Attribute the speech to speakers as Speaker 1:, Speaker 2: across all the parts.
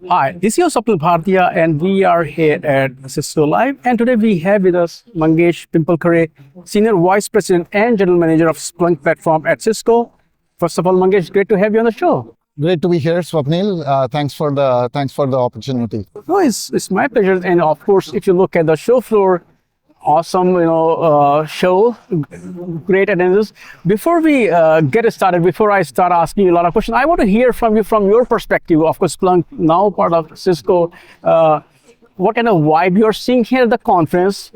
Speaker 1: Hi, this is your Swapnil Bhartiya, and we are here at Cisco Live. And today we have with us Mangesh Pimpalkhare, Senior Vice President and General Manager of Splunk Platform at Cisco. First of all, Mangesh, great to have you on the show.
Speaker 2: Great to be here, Swapnil. Thanks for the opportunity.
Speaker 1: No, it's my pleasure. And of course, if you look at the show floor, awesome, show, great attendance. Before we get started, before I start asking you a lot of questions, I want to hear from you from your perspective. Of course, Splunk now part of Cisco. What kind of vibe you're seeing here at the conference,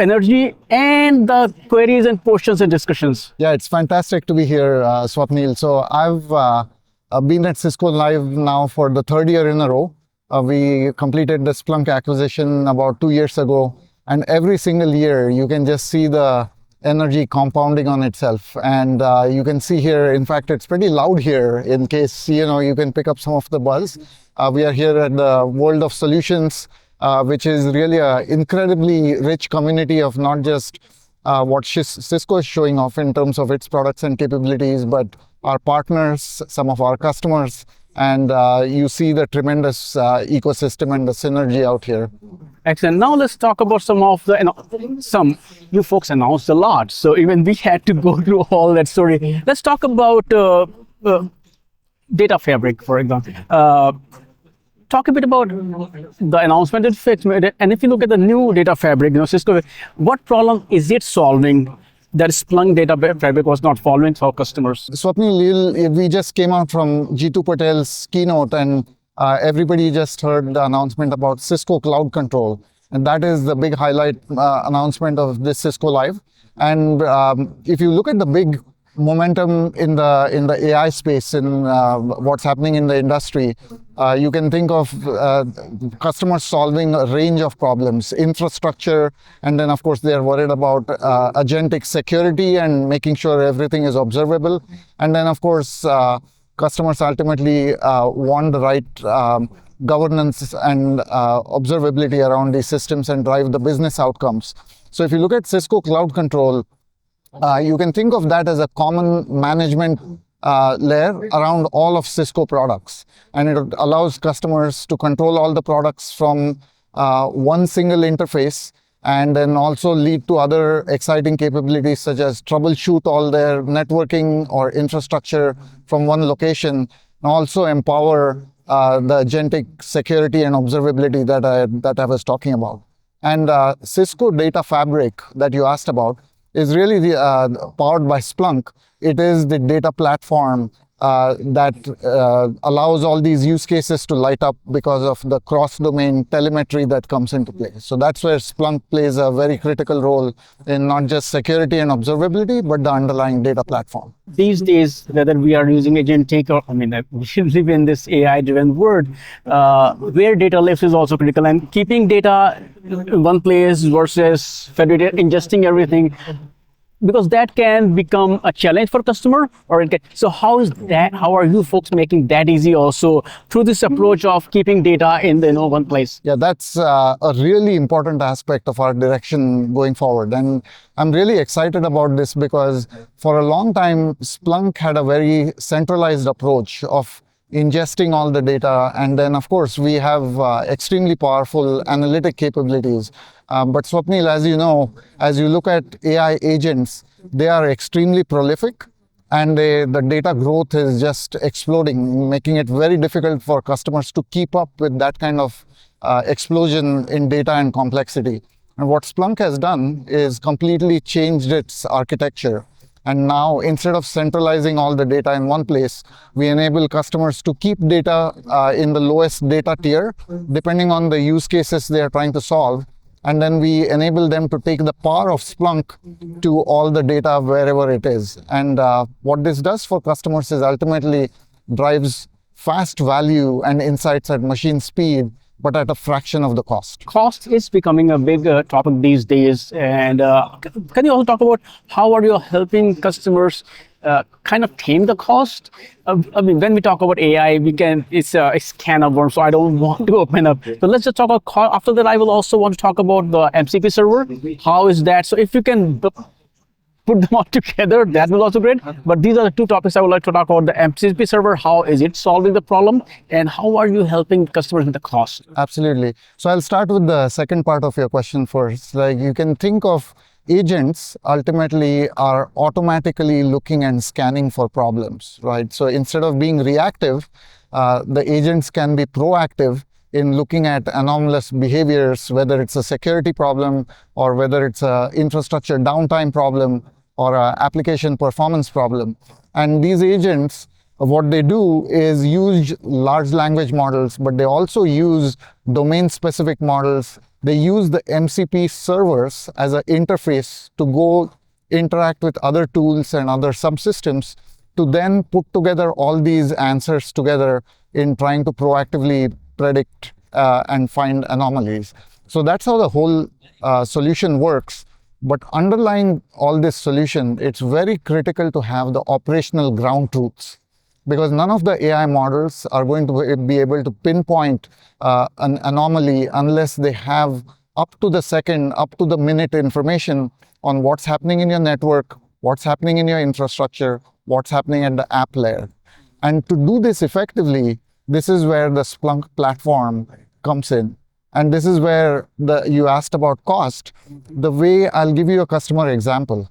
Speaker 1: energy, and the queries and questions and discussions?
Speaker 2: Yeah, it's fantastic to be here, Swapnil. So I've been at Cisco Live now for the third year in a row. We completed the Splunk acquisition about 2 years ago. And every single year, you can just see the energy compounding on itself. And you can see here, in fact, it's pretty loud here in case, you can pick up some of the buzz. We are here at the World of Solutions, which is really an incredibly rich community of not just what Cisco is showing off in terms of its products and capabilities, but our partners, some of our customers, and you see the tremendous ecosystem and the synergy out here.
Speaker 1: Excellent. Now let's talk about some of the, you folks announced a lot, so even we had to go through all that story. Let's talk about Data Fabric, for example. Talk a bit about the announcement it fits, and if you look at the new Data Fabric, Cisco, what problem is it solving that Splunk Data Fabric was not following for customers?
Speaker 2: Swapnil, we just came out from Jeetu Patel's keynote, and everybody just heard the announcement about Cisco Cloud Control. And that is the big highlight announcement of this Cisco Live. And if you look at the big momentum in the AI space, in what's happening in the industry, you can think of customers solving a range of problems, infrastructure, and then of course they're worried about agentic security and making sure everything is observable. And then of course, customers ultimately want the right governance and observability around these systems and drive the business outcomes. So if you look at Cisco Cloud Control, you can think of that as a common management layer around all of Cisco products. And it allows customers to control all the products from one single interface, and then also lead to other exciting capabilities such as troubleshoot all their networking or infrastructure from one location, and also empower the agentic security and observability that I was talking about. And Cisco Data Fabric that you asked about is really powered by Splunk. It is the data platform that allows all these use cases to light up because of the cross-domain telemetry that comes into play. So that's where Splunk plays a very critical role in not just security and observability, but the underlying data platform.
Speaker 1: These days, whether we are using Agentic or, we live in this AI-driven world, where data lives is also critical, and keeping data in one place versus federated, ingesting everything, because that can become a challenge for customer, or it can. So how are you folks making that easy also through this approach of keeping data in one place?
Speaker 2: Yeah, that's a really important aspect of our direction going forward. And I'm really excited about this because for a long time, Splunk had a very centralized approach of ingesting all the data. And then, of course, we have extremely powerful analytic capabilities. But Swapnil, as you know, as you look at AI agents, they are extremely prolific, and the data growth is just exploding, making it very difficult for customers to keep up with that kind of explosion in data and complexity. And what Splunk has done is completely changed its architecture. And now, instead of centralizing all the data in one place, we enable customers to keep data in the lowest data tier, depending on the use cases they are trying to solve. And then we enable them to take the power of Splunk to all the data wherever it is. And what this does for customers is ultimately drives fast value and insights at machine speed, but at a fraction of the cost.
Speaker 1: Cost is becoming a big topic these days. And can you also talk about how are you helping customers kind of tame the cost? When we talk about AI, it's a can of worms, so I don't want to open up. So let's just talk about cost. After that, I will also want to talk about the MCP server. How is that? So if you can put them all together, that will also great. But these are the two topics I would like to talk about. The MCP server, how is it solving the problem, and how are you helping customers with the cost?
Speaker 2: Absolutely. So I'll start with the second part of your question first. Like, you can think of agents ultimately are automatically looking and scanning for problems, right? So instead of being reactive, the agents can be proactive in looking at anomalous behaviors, whether it's a security problem or whether it's a infrastructure downtime problem or a application performance problem. And these agents, what they do is use large language models, but they also use domain-specific models. They use the MCP servers as an interface to go interact with other tools and other subsystems to then put together all these answers together in trying to proactively predict and find anomalies. So that's how the whole solution works. But underlying all this solution, it's very critical to have the operational ground truths, because none of the AI models are going to be able to pinpoint an anomaly unless they have up to the second, up to the minute information on what's happening in your network, what's happening in your infrastructure, what's happening at the app layer. And to do this effectively, this is where the Splunk platform comes in. And this is where you asked about cost. The way, I'll give you a customer example.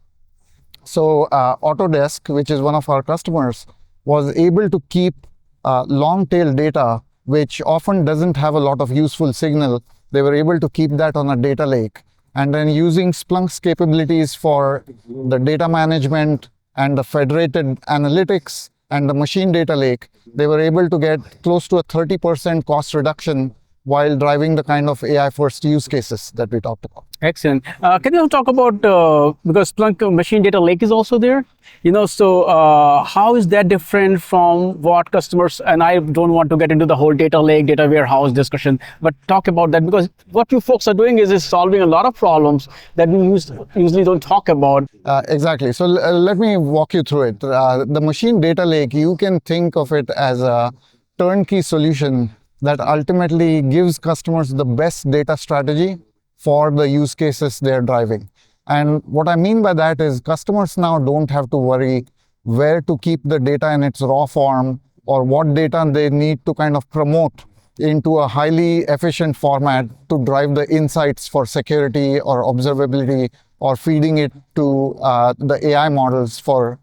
Speaker 2: So Autodesk, which is one of our customers, was able to keep long tail data, which often doesn't have a lot of useful signal. They were able to keep that on a data lake. And then using Splunk's capabilities for the data management and the federated analytics and the machine data lake, they were able to get close to a 30% cost reduction while driving the kind of AI first use cases that we talked about.
Speaker 1: Excellent. Can you talk about, because Splunk Machine Data Lake is also there, so how is that different from what customers, and I don't want to get into the whole data lake, data warehouse discussion, but talk about that, because what you folks are doing is solving a lot of problems that we usually don't talk about.
Speaker 2: Exactly. So let me walk you through it. The Machine Data Lake, you can think of it as a turnkey solution that ultimately gives customers the best data strategy for the use cases they're driving. And what I mean by that is customers now don't have to worry where to keep the data in its raw form or what data they need to kind of promote into a highly efficient format to drive the insights for security or observability, or feeding it to the AI models for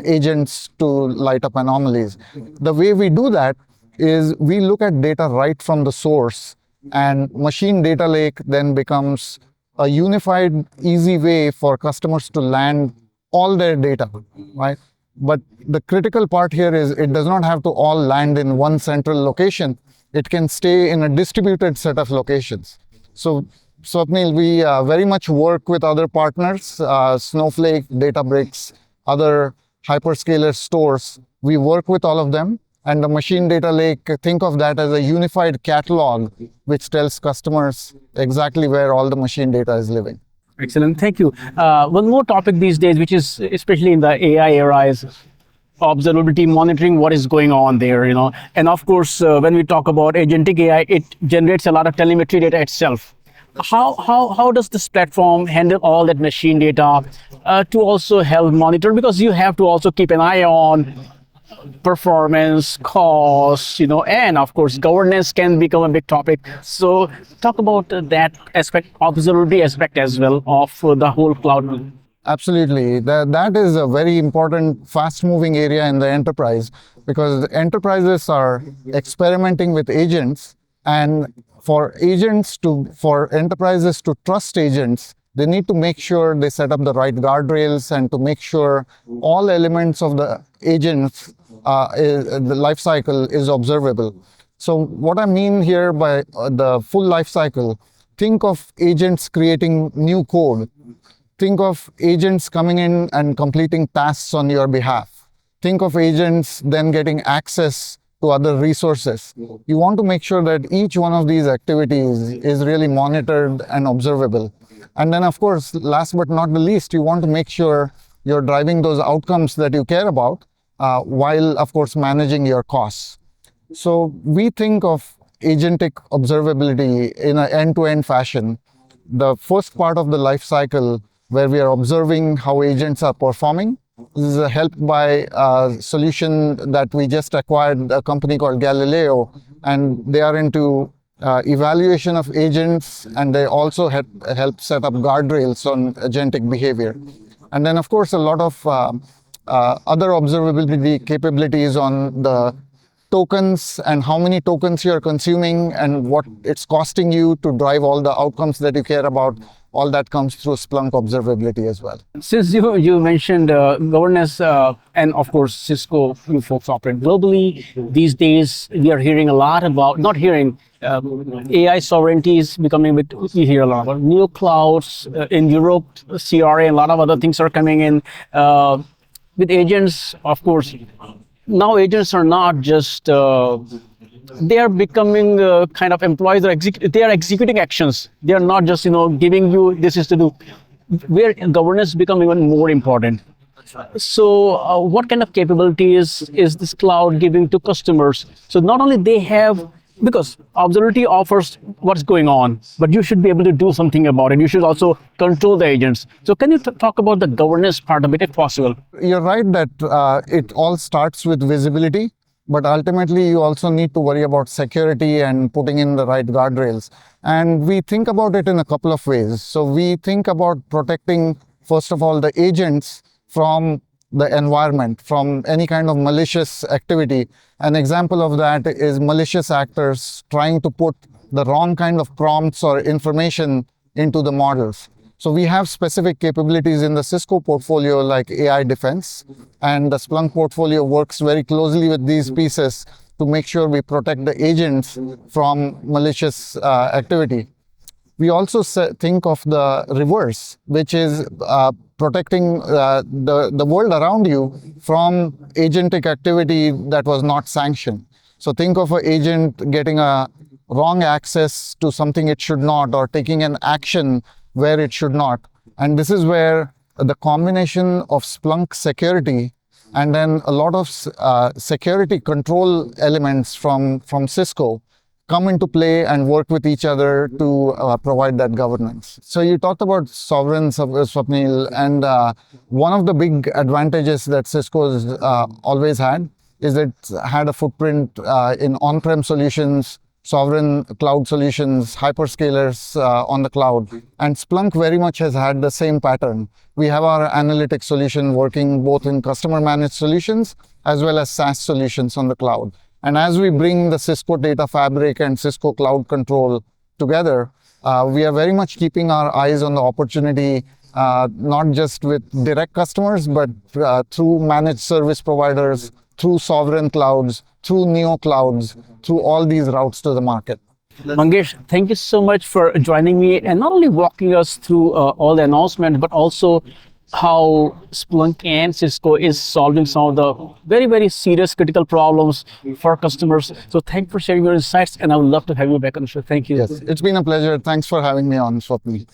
Speaker 2: agents to light up anomalies. The way we do that is we look at data right from the source, and Machine Data Lake then becomes a unified, easy way for customers to land all their data, right? But the critical part here is it does not have to all land in one central location. It can stay in a distributed set of locations. So Swapnil, we very much work with other partners, Snowflake, Databricks, other hyperscaler stores. We work with all of them. And the Machine Data Lake, think of that as a unified catalog, which tells customers exactly where all the machine data is living.
Speaker 1: Excellent, thank you. One more topic these days, which is especially in the AI era, is observability, monitoring what is going on there, And of course, when we talk about agentic AI, it generates a lot of telemetry data itself. How does this platform handle all that machine data to also help monitor? Because you have to also keep an eye on performance, costs, and of course, governance can become a big topic. So talk about that aspect, observability aspect as well of the whole cloud.
Speaker 2: Absolutely. That is a very important, fast-moving area in the enterprise, because enterprises are experimenting with agents, and for enterprises to trust agents, they need to make sure they set up the right guardrails and to make sure all elements of the agents, the life cycle is observable. So what I mean here by the full life cycle, think of agents creating new code. Think of agents coming in and completing tasks on your behalf. Think of agents then getting access to other resources. You want to make sure that each one of these activities is really monitored and observable. And then, of course, last but not the least, you want to make sure you're driving those outcomes that you care about while, of course, managing your costs. So we think of agentic observability in an end-to-end fashion. The first part of the life cycle where we are observing how agents are performing. This is helped by a solution that we just acquired, a company called Galileo, and they are into evaluation of agents, and they also help set up guardrails on agentic behavior. And then, of course, a lot of other observability capabilities on the tokens and how many tokens you're consuming and what it's costing you to drive all the outcomes that you care about. All that comes through Splunk observability as well.
Speaker 1: Since you mentioned governance and of course Cisco, you folks operate globally. These days we are hearing a lot about, not hearing, AI sovereignty is becoming a bit, we hear a lot about new clouds in Europe, CRA, and a lot of other things are coming in. With agents, of course, now agents are not just, they are becoming kind of employees, they are executing actions. They are not just, giving you this is to do, where governance become even more important. So what kind of capabilities is this cloud giving to customers? So not only they have, because observability offers what's going on, but you should be able to do something about it. You should also control the agents. So can you talk about the governance part of it if possible?
Speaker 2: You're right that it all starts with visibility, but ultimately you also need to worry about security and putting in the right guardrails. And we think about it in a couple of ways. So we think about protecting, first of all, the agents from the environment, from any kind of malicious activity. An example of that is malicious actors trying to put the wrong kind of prompts or information into the models. So we have specific capabilities in the Cisco portfolio like AI defense, and the Splunk portfolio works very closely with these pieces to make sure we protect the agents from malicious activity. We also think of the reverse, which is protecting the world around you from agentic activity that was not sanctioned. So think of an agent getting a wrong access to something it should not, or taking an action where it should not. And this is where the combination of Splunk security and then a lot of security control elements from Cisco come into play and work with each other to provide that governance. So you talked about sovereign, Swapnil, and one of the big advantages that Cisco has always had is it had a footprint in on-prem solutions, sovereign cloud solutions, hyperscalers on the cloud. And Splunk very much has had the same pattern. We have our analytics solution working both in customer managed solutions as well as SaaS solutions on the cloud. And as we bring the Cisco Data Fabric and Cisco Cloud Control together, we are very much keeping our eyes on the opportunity, not just with direct customers, but through managed service providers, through sovereign clouds, through neo clouds, through all these routes to the market.
Speaker 1: Mangesh, thank you so much for joining me and not only walking us through all the announcements, but also how Splunk and Cisco is solving some of the very, very serious critical problems for customers. So thanks for sharing your insights, and I would love to have you back on the show. Thank you.
Speaker 2: Yes, it's been a pleasure. Thanks for having me on, Swapnil.